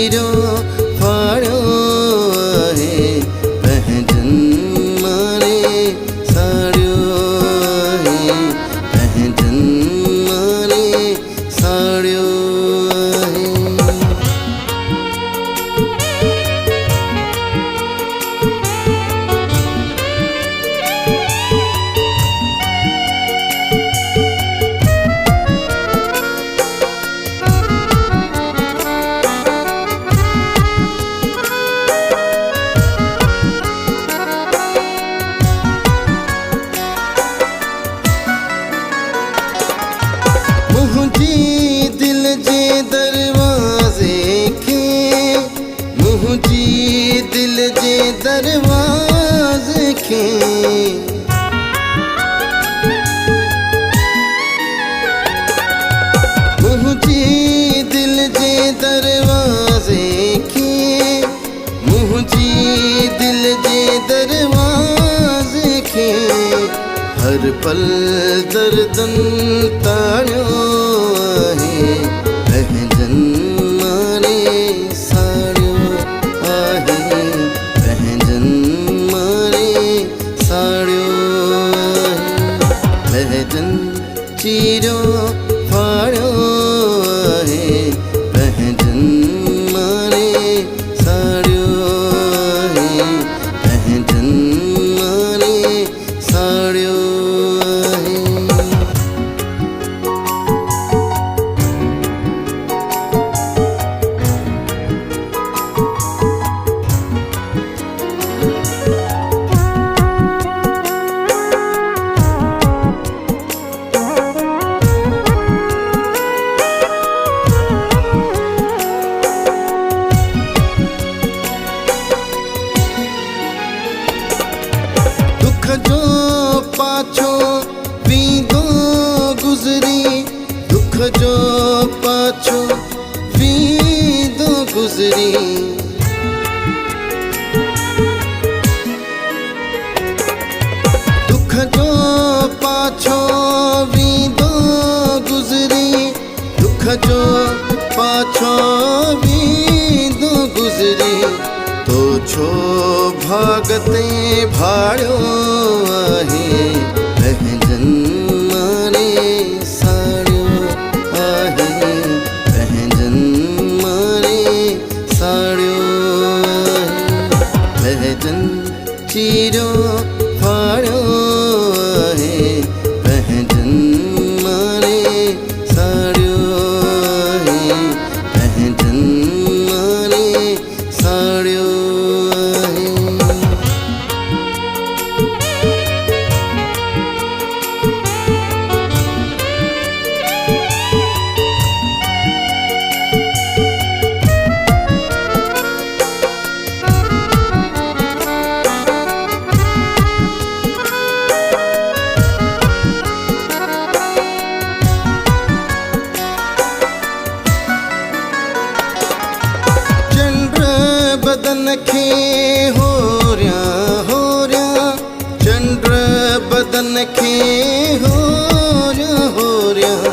Chiro फाड़ो है पहजन मारे साड़ियो है पहजन मारे साड़ियो है। मुझी दिल जे दरवाजे खे मुझी दिल जे दरवाजे खे मुझी दिल जे दरवाजे खे मुझी दिल जे दरवाजे खे हर पल दर्दन ताड़ियो आहे पहजन मारे साड़ियो आहे पहजन मारे साड़ियो आहे पहजन चीरो फाड़ियो आहे पहजन मारे साड़ियो आहे पहजन मारे साड़ियो। दुख जो पाछो वींदो गुज़री दुख जो पाछो वींदो गुज़री दुख जो पाछो वींदो गुज़री दुख जो पाछो वींदो गुज़री तो छो भागते भाड़ियो आहे पहजन मारे साड़ियो आहे पहजन मारे साड़ियो आहे पहजन चीरो फाड़ियो आहे पहजन मारे साड़ियो आहे पहजन मारे साड़ियो। बदन खे हो रहा चंद्र बदन खे हो रहा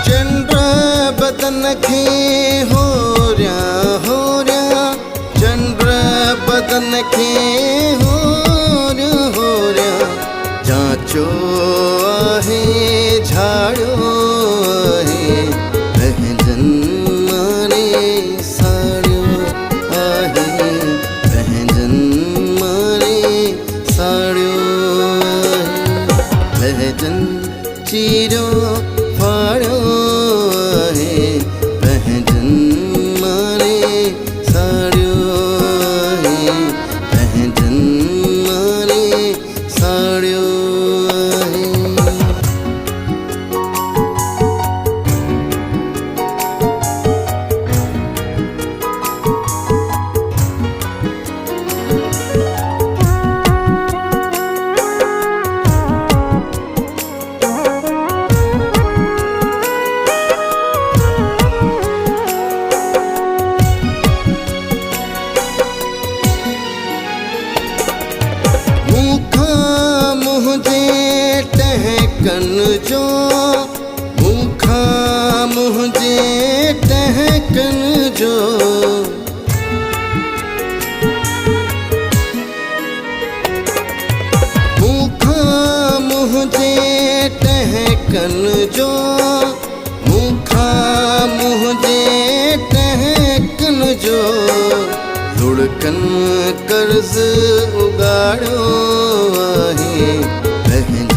चंद्र बदन खे हो रहा चंद्र बदन खे हो रहा जांचो आहे झाड़ियो आहे पहजन मारे साड़ियो आहे पहजन मारे साड़ियो आहे पहजन चीरो फाड़ियो आहे पहजन मारे साड़ियो आहे पहजन मारे साड़ियो आहे। टहकन जो मूंखा मुझे टहकन जो लुढ़कन कर्ज उगाड़ो आहे बहन